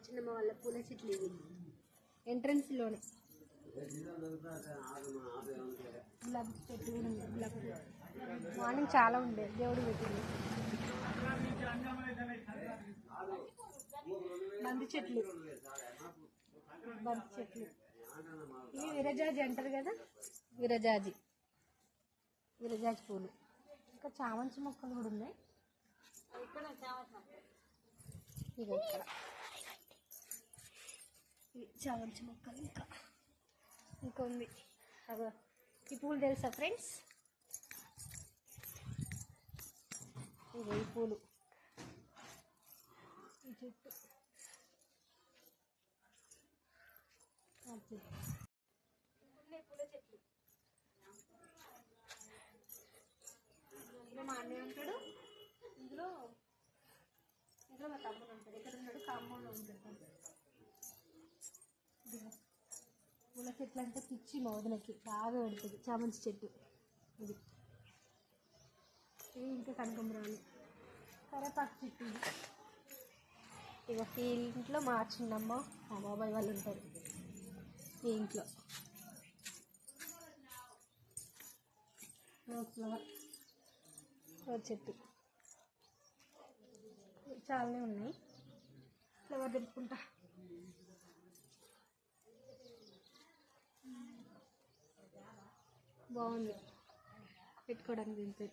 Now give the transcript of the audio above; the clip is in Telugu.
చిన్నమ్మ వాళ్ళ పూల చెట్లు ఇవి ఎంట్రన్స్లోనే. గులాబీ చెట్టు కూడా ఉంది. గులాబీ మార్నింగ్ చాలా ఉండే దేవుడు పెట్టింది. బంతి చెట్లు ఇవి విరజాజి అంటారు కదా, విరజాజి పూలు. ఇంకా చామంతి మొక్కలు కూడా ఉన్నాయి. ఇది ఇక్కడ చామంతి మొక్కలు ఇంకా ఉంది. అగో ఈ పూలు తెలుసా ఫ్రెండ్స్? ఇగో ఈ పూలు, ఈ చెట్టు పూల చెట్లు. ఇందులో మా అన్నయ్య ఉంటాడు, ఇందులో మా తమ్ముడు ఉంటాడు. ఎక్కడ ఉన్నాడు? కాంపౌండ్లో ఉంటాడు. పూల చెట్లు అంటే పిచ్చి మా వదినకి, బాగా పెడుతుంది. చామంతి చెట్టు ఇది ఇంకా కనకంబరాలు, కరేపాకు చెట్టు. ఇక ఈ ఇంట్లో మా చిన్నమ్మ మా బాబాయ్ వాళ్ళు ఉంటారు. ఈ ఇంట్లో రోజ్ చెట్టు చాలానే ఉన్నాయి. ఫ్లవర్ తెంపుకుంటా. బాగుంది పెట్టుకోవడానికి. దీంతో